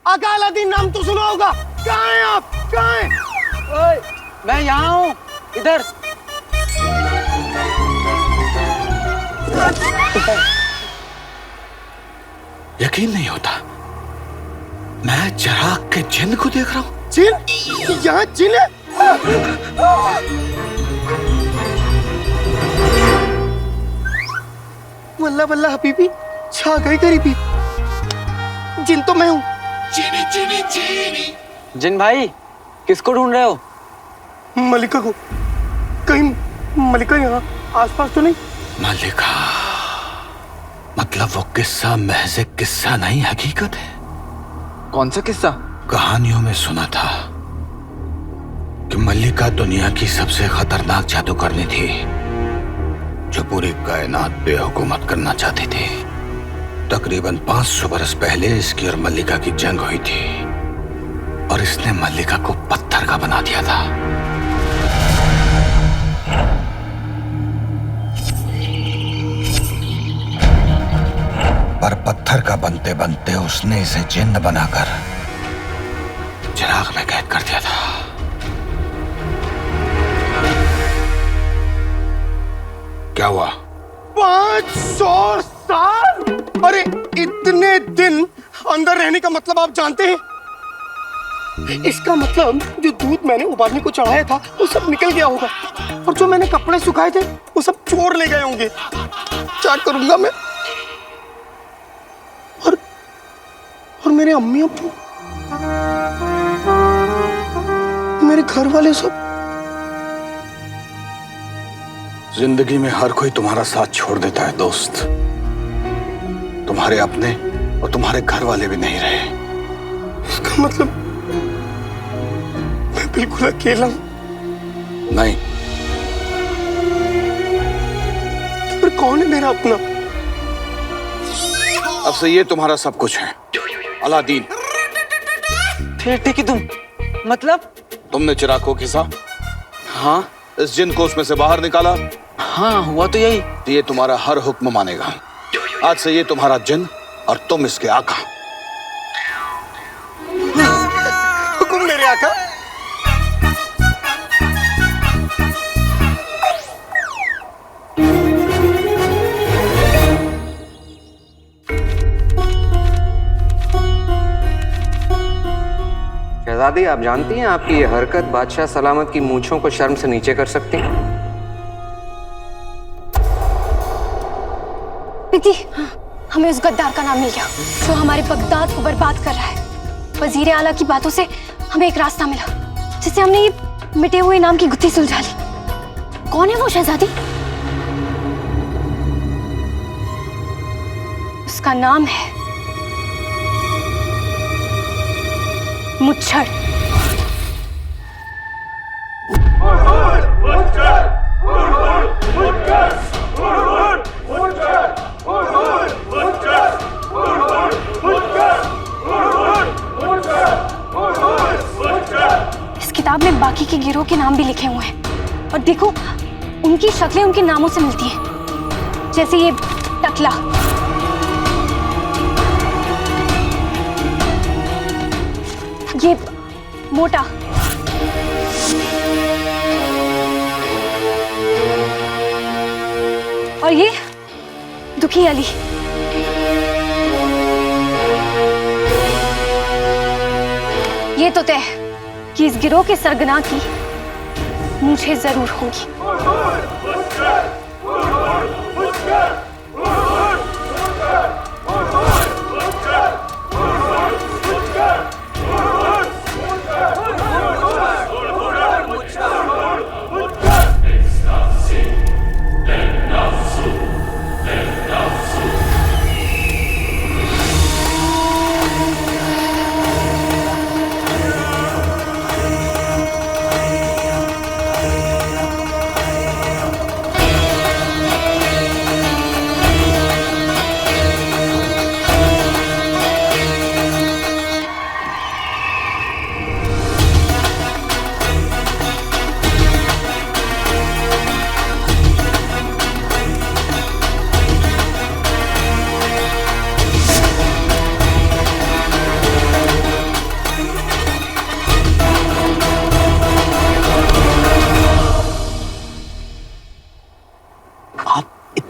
आका अलादीन नाम तो सुना होगा। कहाँ हैं आप? कहाँ हैं? ओए, मैं यहाँ हूँ, इधर। यकीन नहीं होता, मैं चिराग के जिन को देख रहा हूँ। जिन? यहाँ जिन है? वल्ला वल्ला हबीबी, छा गई गरीबी। जिन तो मैं हूँ। चीनी चीनी चीनी। जिन भाई, किसको ढूंढ रहे हो? मलिका को। कहीं मलिका यहाँ आसपास तो नहीं? मल्लिका, मतलब वो किस्सा महज एक किस्सा नहीं, हकीकत है। कौन सा किस्सा? कहानियों में सुना था कि मल्लिका दुनिया की सबसे खतरनाक जादूगरनी थी, जो पूरी कायनात पे हुकूमत करना चाहती थी। तकरीबन 500 बरस पहले इसकी और मल्लिका की जंग हुई थी और इसने मल्लिका को पत्थर का बना दिया था। पर पत्थर का बनते बनते उसने इसे जिन्न बनाकर चिराग में कैद कर दिया था। क्या हुआ? 500 साल? अरे इतने दिन अंदर रहने का मतलब आप जानते हैं? इसका मतलब जो दूध मैंने उबालने को चढ़ाया था वो सब निकल गया होगा, और जो मैंने कपड़े सुखाए थे वो सब चोर ले गए होंगे। क्या करूंगा मैं? और मेरे अम्मी अब्बू, मेरे घर वाले सब। जिंदगी में हर कोई तुम्हारा साथ छोड़ देता है दोस्त। तुम्हारे अपने और तुम्हारे घर वाले भी नहीं रहे। इसका मतलब मैं बिल्कुल अकेला हूं? नहीं। तो फिर कौन है मेरा अपना? अब से ये तुम्हारा सब कुछ है, अलादीन। फिर ठीक है तुम, मतलब? तुमने चिराग को खींचा, हाँ। इस जिन को उसमें से बाहर निकाला। हाँ, हुआ तो यही। ये तुम्हारा हर हुक्म मानेगा। आज से ये तुम्हारा जिन और तुम इसके आका। हुकुम मेरे आका। शहजादी, आप जानती हैं आपकी ये हरकत बादशाह सलामत की मूंछों को शर्म से नीचे कर सकती है। दीदी, हमें उस गद्दार का नाम मिल गया जो हमारे बगदाद को बर्बाद कर रहा है। वजीर आला की बातों से हमें एक रास्ता मिला, जिससे हमने ये मिटे हुए नाम की गुत्थी सुलझा ली। कौन है वो शहजादी? उसका नाम है मुच्छर। इस किताब में बाकी के गिरोह के नाम भी लिखे हुए हैं, और देखो उनकी शक्लें उनके नामों से मिलती हैं। जैसे ये टकला, ये मोटा, और ये दुखी अली। ये तो तय है कि इस गिरोह के सरगना की मुझे जरूर होगी।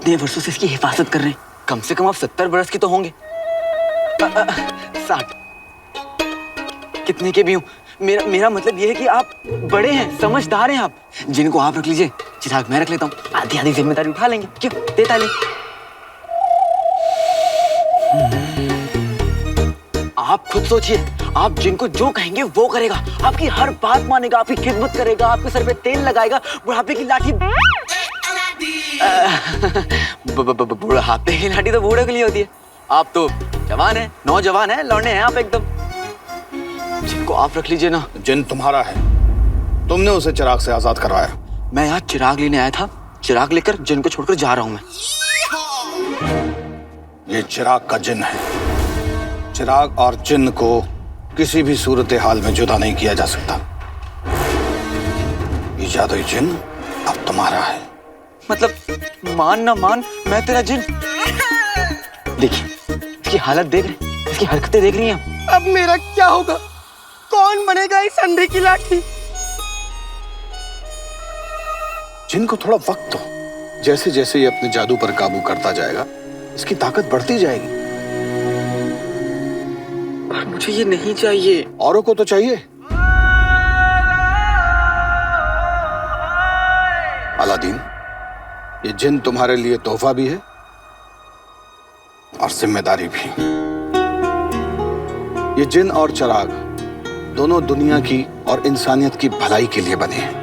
इतने वर्षों से इसकी हिफाजत कर रहे हैं, कम से कम आप 70 बरस के तो होंगे। 60 कितने के भी हूँ, मेरा मतलब ये है कि आप बड़े हैं, समझदार हैं आप। जिनको आप रख लीजिए, चिराग मैं रख लेता हूँ, आधी आधी जिम्मेदारी उठा लेंगे। क्यों, देता ले। आप खुद सोचिए, आप जिनको जो कहेंगे वो करेगा, आपकी हर बात मानेगा, आपकी खिदमत करेगा, आपके सर पे तेल लगाएगा, बुढ़ापे की लाठी बुढ़ापे की लाठी तो बूढ़े के लिए होती है। आप तो जवान हैं, नौजवान हैं, लौंडे हैं आप एकदम। जिनको आप रख लीजिए ना। जिन तुम्हारा है, तुमने उसे चिराग से आजाद करवाया। मैं यहाँ चिराग लेने आया था, चिराग लेकर जिन को छोड़कर जा रहा हूँ मैं। ये चिराग का जिन है। चिराग और जिन को किसी भी सूरत हाल में जुदा नहीं किया जा सकता। ये जादुई जिन अब तुम्हारा है। मतलब मान ना मान, मैं तेरा जिन। देखिए इसकी हालत देख रहे, इसकी हरकतें देख रही हैं। अब मेरा क्या होगा? कौन बनेगा इस अंधे की लाठी? जिन को थोड़ा वक्त दो, जैसे जैसे ये अपने जादू पर काबू करता जाएगा, इसकी ताकत बढ़ती जाएगी। और मुझे ये नहीं चाहिए। औरों को तो चाहिए। अलादीन, ये जिन तुम्हारे लिए तोहफा भी है और जिम्मेदारी भी। ये जिन और चिराग दोनों दुनिया की और इंसानियत की भलाई के लिए बने हैं।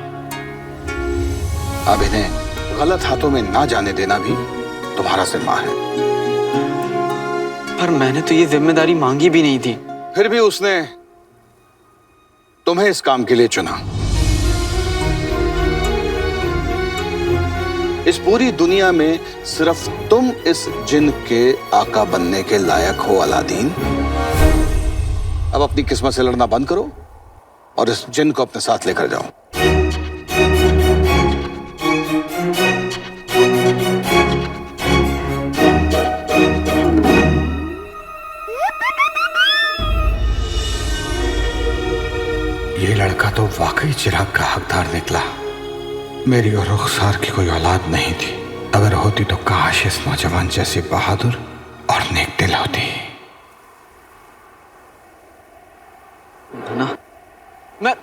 अब इन्हें गलत हाथों में ना जाने देना भी तुम्हारा जिम्मा है। पर मैंने तो ये जिम्मेदारी मांगी भी नहीं थी। फिर भी उसने तुम्हें इस काम के लिए चुना। इस पूरी दुनिया में सिर्फ तुम इस जिन के आका बनने के लायक हो अलादीन। अब अपनी किस्मत से लड़ना बंद करो और इस जिन को अपने साथ लेकर जाओ। ये लड़का तो वाकई चिराग का हकदार निकला। मेरी और रुखसार की कोई औलाद नहीं थी। अगर होती तो काश इस नौजवान जैसी बहादुर और नेक दिल होती। ना मैं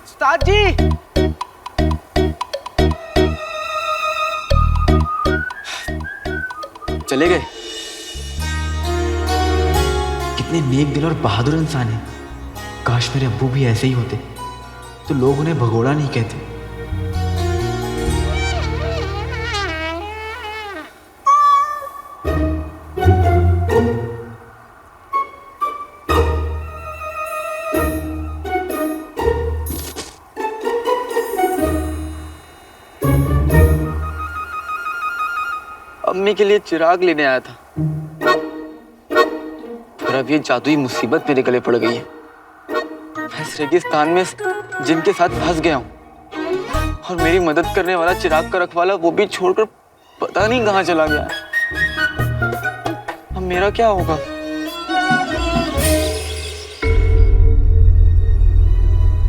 उस्ताद जी, चले गए। कितने नेक दिल और बहादुर इंसान हैं। काश मेरे अब्बू भी ऐसे ही होते तो लोग उन्हें भगोड़ा नहीं कहते। अम्मी के लिए चिराग लेने आया था, और अब ये जादुई मुसीबत मेरे गले पड़ गई है। मैं इस रेगिस्तान में जिनके साथ फंस गया हूँ, और मेरी मदद करने वाला चिराग का रखवाला वो भी छोड़कर पता नहीं कहाँ चला गया है। अब मेरा क्या होगा?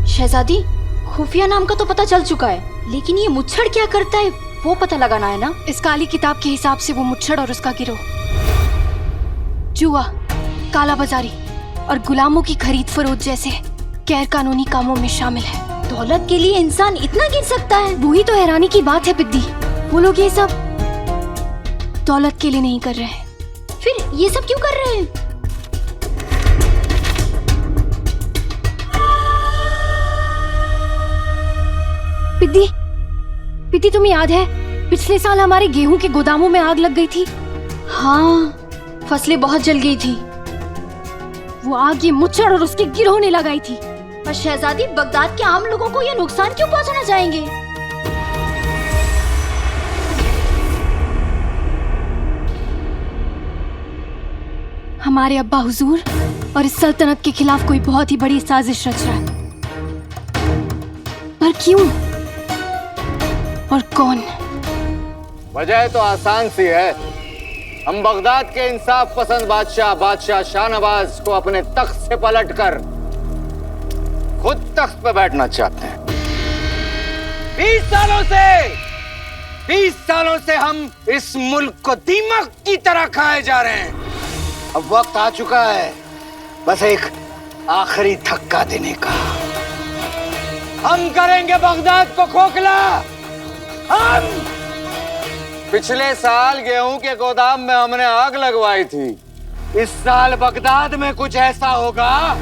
शहजादी, खुफिया नाम का तो पता चल चुका है, लेकिन ये मुच्छड़ क्या करता है वो पता लगाना है ना। इस काली किताब के हिसाब से वो मुच्छड़ और उसका गिरोह जुआ, काला बाजारी और गुलामों की खरीद फरोख्त जैसे गैर कानूनी कामों में शामिल है। दौलत के लिए इंसान इतना गिर सकता है? वही तो हैरानी की बात है पिद्दी। वो लोग ये सब दौलत के लिए नहीं कर रहे हैं। फिर ये सब क्यों कर रहे हैं? पिद्दी, पिद्दी तुम्हें याद है पिछले साल हमारे गेहूं के गोदामों में आग लग गई थी? हाँ, फसलें बहुत जल गई थी। वो आग ये मुच्छड़ और उसके गिरोह ने लगाई थी। पर शहजादी, बगदाद के आम लोगों को ये नुकसान क्यों पहुंचाना चाहेंगे? हमारे अब्बा हुजूर और इस सल्तनत के खिलाफ कोई बहुत ही बड़ी साजिश रच रहा है। पर क्यों और कौन? वजह तो आसान सी है। हम बगदाद के इंसाफ पसंद बादशाह शाहनवाज को अपने तख्त से पलटकर खुद तख्त पे बैठना चाहते हैं। 20 सालों से हम इस मुल्क को दीमक की तरह खाए जा रहे हैं। अब वक्त आ चुका है बस एक आखिरी धक्का देने का। हम करेंगे बगदाद को खोखला। हम पिछले साल गेहूं के गोदाम में हमने आग लगवाई थी। इस साल बगदाद में कुछ ऐसा होगा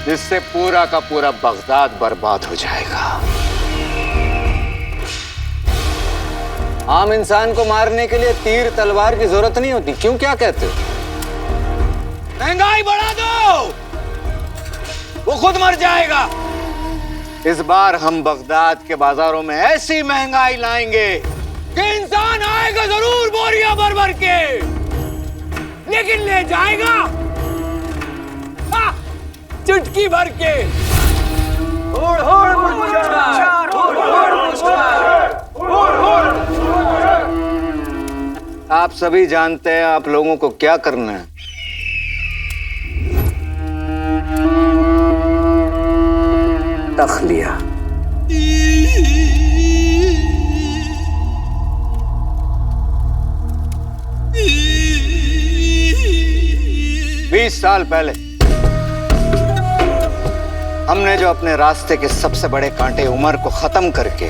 जिससे पूरा का पूरा बगदाद बर्बाद हो जाएगा। आम इंसान को मारने के लिए तीर तलवार की जरूरत नहीं होती। क्यों, क्या कहते हो? महंगाई बढ़ा दो, वो खुद मर जाएगा। इस बार हम बगदाद के बाजारों में ऐसी महंगाई लाएंगे कि इंसान आएगा जरूर बोरियां भर भर के, लेकिन ले जाएगा चुटकी भर के। आप सभी जानते हैं आप लोगों को क्या करना है। तख्लिया। बीस साल पहले हमने जो अपने रास्ते के सबसे बड़े कांटे उमर को खत्म करके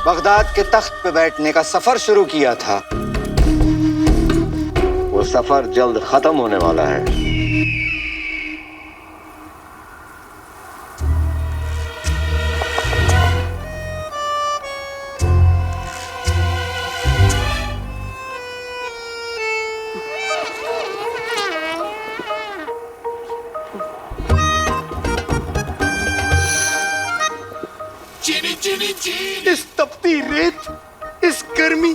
बगदाद के तख्त पे बैठने का सफर शुरू किया था, वो सफर जल्द खत्म होने वाला है। इस तपती रेत, इस गर्मी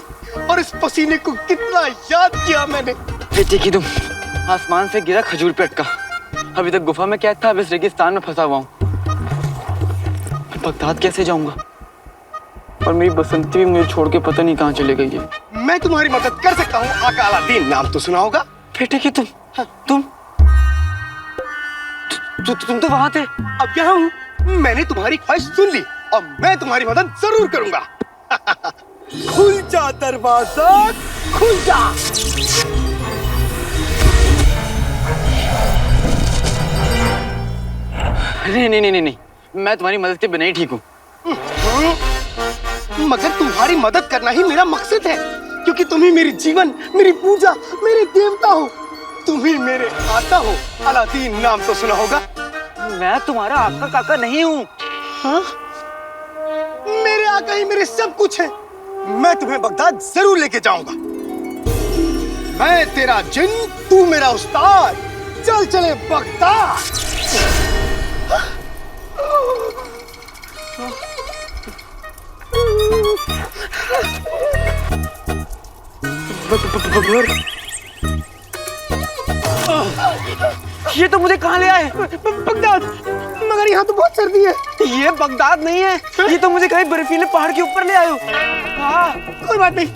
और इस पसीने को कितना याद किया मैंने। बेटे की तुम आसमान से गिरा खजूर पे अटका। अभी तक गुफा में कैद था, अब इस रेगिस्तान में फंसा हुआ हूँ। मैं बगदाद कैसे जाऊंगा? और मेरी बसंती भी मुझे छोड़ के पता नहीं कहाँ चले गई है। मैं तुम्हारी मदद कर सकता हूँ। आका अलादीन नाम तो सुना होगा। बेटे की तुम तो वहां थे। अब यहाँ हूँ। मैंने तुम्हारी ख्वाहिश सुन ली और मैं तुम्हारी मदद जरूर करूंगा। खुल जा दरवाजा, खुल जा। नहीं, मैं तुम्हारी मदद के बिना ही ठीक हूँ। मगर तुम्हारी मदद करना ही मेरा मकसद है, क्योंकि तुम ही मेरी जीवन, मेरी पूजा, मेरे देवता हो। तुम ही मेरे आका हो। अलादीन नाम तो सुना होगा। मैं तुम्हारा आका काका नहीं हूँ। हाँ? मेरे आका ही मेरे सब कुछ है। मैं तुम्हें बगदाद जरूर लेके जाऊंगा। मैं तेरा जिन, तू मेरा उस्ताद। चल चले बगदाद। ये तो मुझे कहाँ ले आए? बगदाद। मगर यहाँ तो बहुत सर्दी है। ये बगदाद नहीं है, ये तो मुझे कहीं बर्फीले पहाड़ के ऊपर ले आए हो। हाँ, कोई बात नहीं।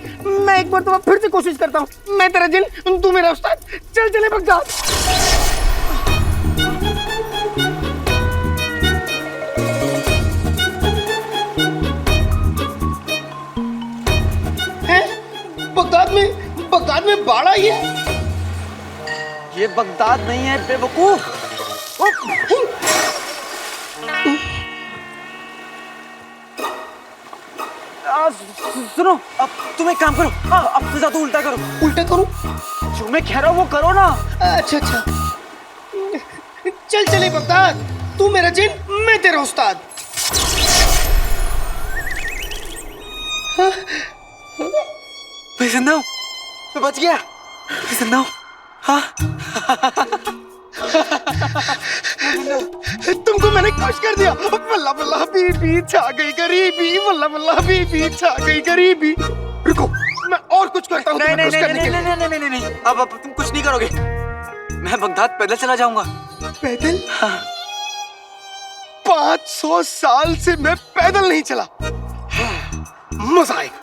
मैं एक बार फिर से कोशिश करता हूँ। मैं तेरा जिन, तू मेरा उस्ताद। चल चले बगदाद। बगदाद में बाढ़ आई है। ये बगदाद नहीं है बेवकूफ। सुनो, अब तुम एक काम करो, अब फिजा तो उल्टा करो। उल्टा करूं? जो मैं कह रहा हूँ वो करो ना। अच्छा। चल चले बगदाद। तू मेरा जिन, मैं तेरा उस्ताद। मैं जिंदा हूँ, मैं बच गया। मैं जिंदा हूँ। हाँ। तुमको मैंने खुश कर दिया। वल्ला वल्ला बीबी छा गई गरीबी। वल्ला वल्ला बीबी छा गई गरीबी। रुको, मैं और कुछ करता हूँ। नहीं। अब तुम कुछ नहीं करोगे। मैं बगदाद पैदल चला जाऊंगा। पैदल? हाँ। 500 साल से मैं पैदल नहीं चला। मजा आएगा।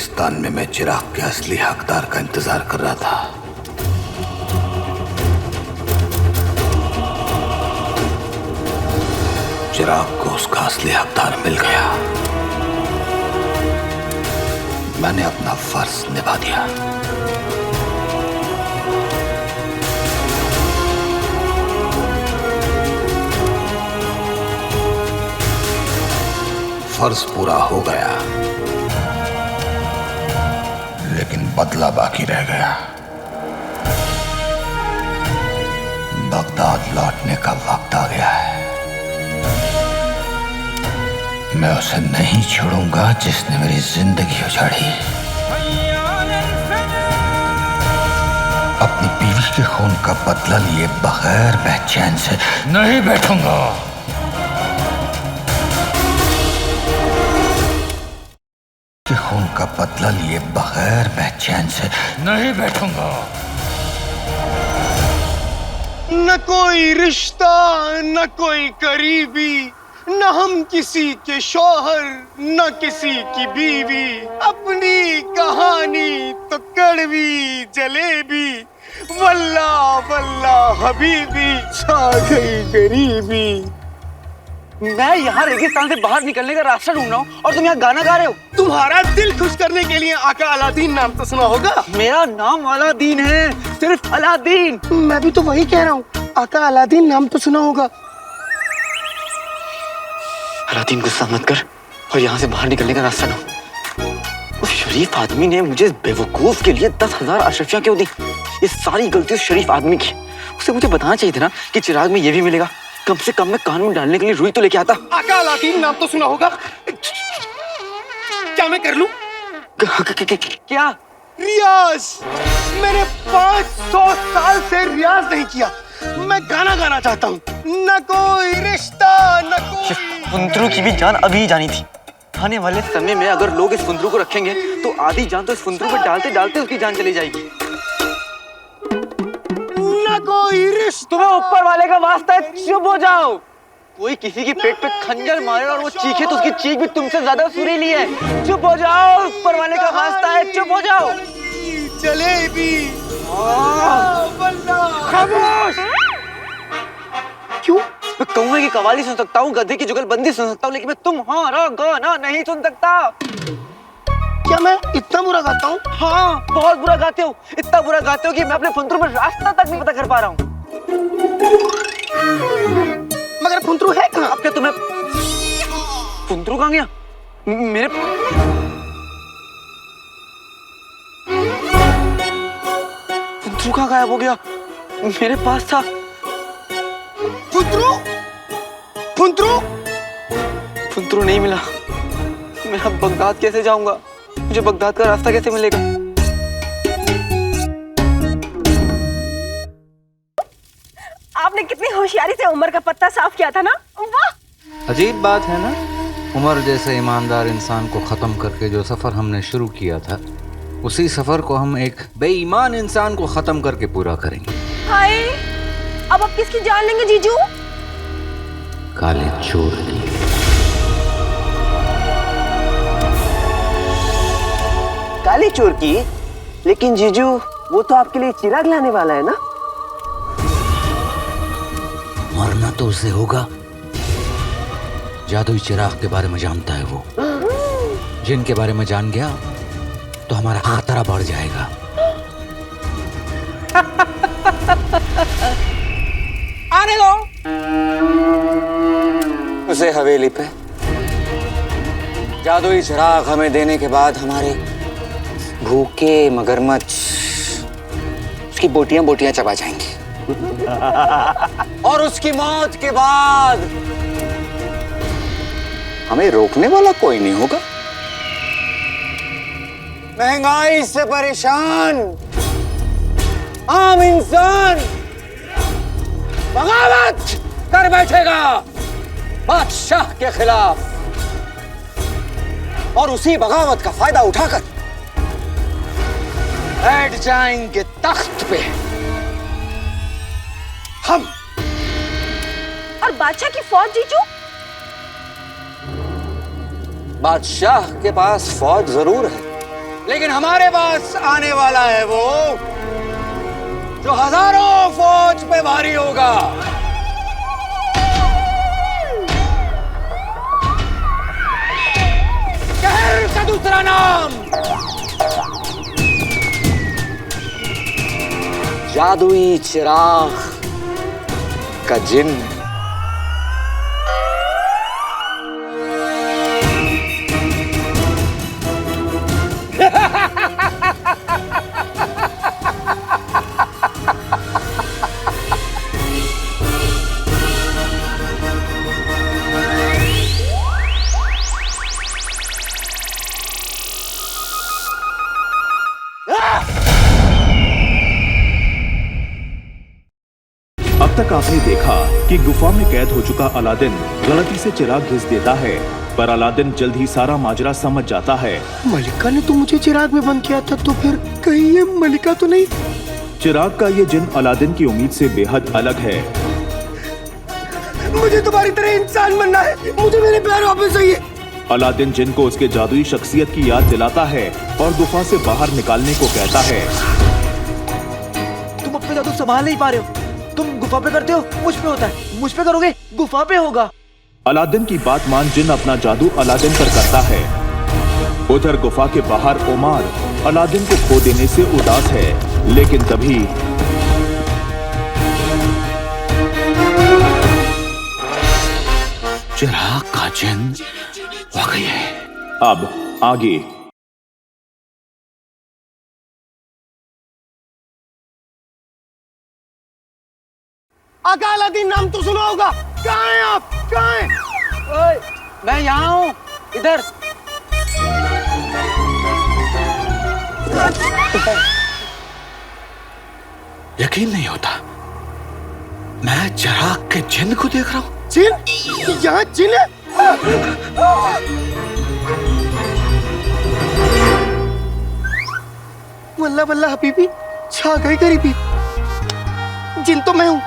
रेगिस्तान में मैं चिराग के असली हकदार का इंतजार कर रहा था। चिराग को उसका असली हकदार मिल गया। मैंने अपना फर्ज निभा दिया। फर्ज पूरा हो गया, लेकिन बदला बाकी रह गया। बगदाद लौटने का वक्त आ गया है। मैं उसे नहीं छोड़ूंगा जिसने मेरी जिंदगी उजाड़ी। अपनी बीवी के खून का बदला लिए बगैर मैं चैन से नहीं बैठूंगा। खून का बदला लिए बगैर मैं चैन से नहीं बैठूंगा। न कोई रिश्ता, न कोई करीबी, न हम किसी के शौहर, न किसी की बीवी। अपनी कहानी तो कड़वी जलेबी, वल्ला वल्ला हबीबी, छा गई गरीबी। मैं यहाँ रेगिस्तान से बाहर निकलने का रास्ता ढूंढ रहा हूँ और तुम यहाँ गाना गा रहे हो। तुम्हारा दिल खुश करने के लिए आका अलादीन नाम तो सुना होगा। मेरा नाम अलादीन है, सिर्फ अलादीन। मैं भी तो वही कह रहा हूँ, आका अलादीन नाम तो सुना होगा। अलादीन, गुस्सा मत कर और यहाँ से बाहर निकलने का रास्ता ढूंढ। उस शरीफ आदमी ने मुझे बेवकूफ के लिए 10,000 अशरफियाँ क्यों दी? ये सारी गलती उस शरीफ आदमी की। उसे मुझे बताना चाहिए था ना कि चिराग में ये भी मिलेगा। कम से कम मैं कान में डालने के लिए रुई तो लेके आता। आका अलादीन नाम तो सुना होगा। क्या मैं कर लूं? क्या? रियाज। मैंने 500 साल से रियाज नहीं किया। मैं गाना गाना चाहता हूँ। न कोई रिश्ता, न कोई। फुंतरू की भी जान अभी जानी थी। आने वाले समय में अगर लोग इस फुंतरू को रखेंगे तो आधी जान तो इस फुंतरू पे डालते डालते उसकी जान चली जाएगी। न कोई रिश्ता। तुम्हें ऊपर वाले का वास्ता है, चुप हो जाओ। कोई किसी की पेट पे खंजर मारे और वो चीखे तो उसकी चीख भी तुमसे ज्यादा सुरीली है। चुप हो जाओ, ऊपर वाले का वास्ता है, चुप हो जाओ। जलेबी। खामोश। क्यों? मैं कौवे की कवाली सुन सकता हूँ, गधे की जुगलबंदी सुन सकता हूँ, लेकिन मैं तुम्हारा गाना नहीं सुन सकता। क्या मैं इतना बुरा गाता हूँ? हाँ, बहुत बुरा गाते हो। इतना बुरा गाते हो कि मैं अपने फुंतरू में रास्ता तक नहीं पता कर पा रहा हूँ। मगर फुंतरू है कहाँ? अब क्या तुम्हें फुंतरू कहाँ गया? मेरे फुंतरू कहाँ गायब हो गया? मेरे पास था। फुंतरू? फुंतरू? फुंतरू नहीं मिला। मैं अब बगदाद कैसे जाऊंगा? मुझे बगदाद का रास्ता कैसे मिलेगा? आपने कितनी होशियारी से उमर का पत्ता साफ किया था ना? वाह! अजीब बात है ना, उमर जैसे ईमानदार इंसान को खत्म करके जो सफर हमने शुरू किया था, उसी सफर को हम एक बेईमान इंसान को खत्म करके पूरा करेंगे। हाय, अब आप किसकी जान लेंगे जीजू? काले चोर की। काले चोर की? लेकिन जीजू, वो तो आपके लिए चिराग लाने वाला है ना? मरना तो उसे होगा। जादुई चिराग के बारे में जानता है वो। जिनके बारे में जान गया तो हमारा खतरा बढ़ जाएगा। आने दो। उसे हवेली पे जादुई चिराग हमें देने के बाद हमारे भूखे मगरमच्छ उसकी बोटियां बोटियां चबा जाएंगी। और उसकी मौत के बाद हमें रोकने वाला कोई नहीं होगा। महंगाई से परेशान आम इंसान बगावत कर बैठेगा बादशाह के खिलाफ, और उसी बगावत का फायदा उठाकर बैठ जाएंगे तख्त पे हम। और बादशाह की फौज जीजू? बादशाह के पास फौज जरूर है, लेकिन हमारे पास आने वाला है वो जो हजारों फौज पे भारी होगा। कहर का दूसरा नाम जादुई चिराग का जिन। अब तक आपने देखा कि गुफा में कैद हो चुका अलादीन गलती से चिराग घिस देता है, पर अलादीन जल्द ही सारा माजरा समझ जाता है। मलिका ने तो मुझे चिराग में बंद किया था, तो फिर कहीं ये मलिका तो नहीं? चिराग का ये जिन अलादीन की उम्मीद से बेहद अलग है। मुझे तुम्हारी तरह इंसान बनना है, मुझे मेरे प्यार वापस चाहिए। अलादीन जिन को उसके जादुई शख्सियत की याद दिलाता है और गुफा से बाहर निकालने को कहता है। तुम अपना जादू संभाल नहीं पा रहे हो। तुम गुफा पे करते हो, मुझ पे होता है। मुझ पे करोगे, गुफा पे होगा। अलादीन की बात मान जिन अपना जादू अलादीन पर करता है। उधर गुफा के बाहर ओमार अलादीन को खो देने से उदास है, लेकिन तभी चिराग का जिन वाकई है। अब आगे। आका अलादीन नाम तो सुना होगा। कहाँ हैं आप? कहाँ हैं? ओए, मैं यहाँ हूँ, इधर। यकीन नहीं होता, मैं चिराग के जिन को देख रहा हूँ। जिन? यहाँ जिन है? वल्ला वल्ला हबीबी, छा गई गरीबी। जिन तो मैं हूँ।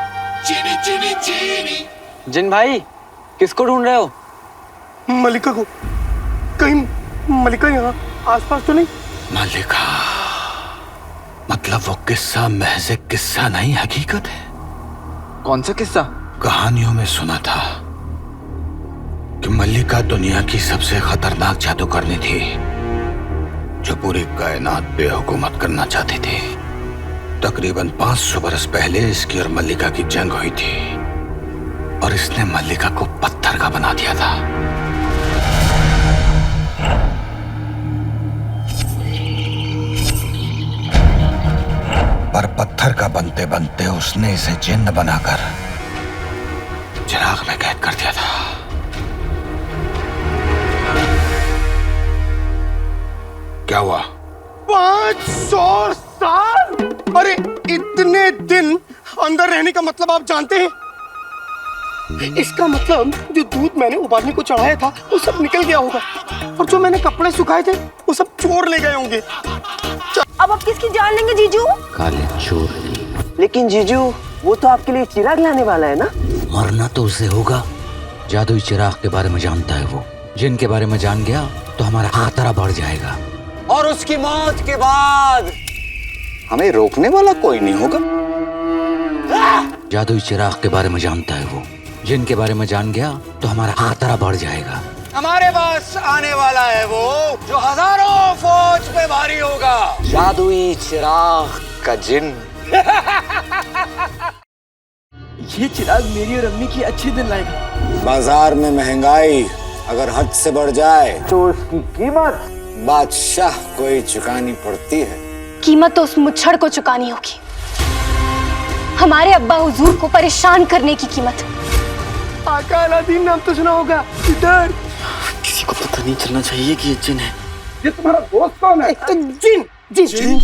जिन भाई, किसको ढूंढ रहे हो? मलिका को। कहीं मलिका यहाँ आसपास तो नहीं? मलिका मतलब वो किस्सा महज एक किस्सा नहीं, हकीकत है। कौन सा किस्सा? कहानियों में सुना था कि मल्लिका दुनिया की सबसे खतरनाक जादूगरनी थी, जो पूरी कायनात पे हुकूमत करना चाहती थी। तकरीबन 500 बरस पहले इसकी और मल्लिका की जंग हुई थी और इसने मल्लिका को पत्थर का बना दिया था। पर पत्थर का बनते बनते उसने इसे जिन्न बनाकर चिराग में कैद कर दिया था। क्या हुआ? 500 साल? अरे इतने दिन अंदर रहने का मतलब आप जानते हैं? इसका मतलब जो दूध मैंने उबालने को चढ़ाया था वो सब निकल गया होगा, और जो मैंने कपड़े सुखाए थे वो सब चोर ले गए होंगे। अब आप किसकी जान लेंगे जीजू? काले चोर की। लेकिन जीजू, वो तो आपके लिए चिराग लाने वाला है ना? मरना तो उसे होगा। जादुई चिराग के बारे में जानता है वो। जिन के बारे में जान गया तो हमारा खतरा बढ़ जाएगा, और उसकी मौत के बाद हमें रोकने वाला कोई नहीं होगा। जादुई चिराग के बारे में जानता है वो। जिन के बारे में जान गया तो हमारा खतरा बढ़ जाएगा। हमारे पास आने वाला है वो जो हजारों फौज पे भारी होगा। जादुई चिराग का जिन। ये चिराग मेरी और अम्मी की अच्छे दिन लाएगा। बाजार में महंगाई अगर हद से बढ़ जाए तो उसकी कीमत बादशाह को ही चुकानी पड़ती है। कीमत तो उस मुच्छड़ को चुकानी होगी। हमारे अब्बा हुजूर को परेशान करने की कीमत। आका अलादीन नाम तो सुना होगा। इधर किसी को पता नहीं चलना चाहिए कि ये जिन है। ये तुम्हारा दोस्त कौन है? जिन। जिन।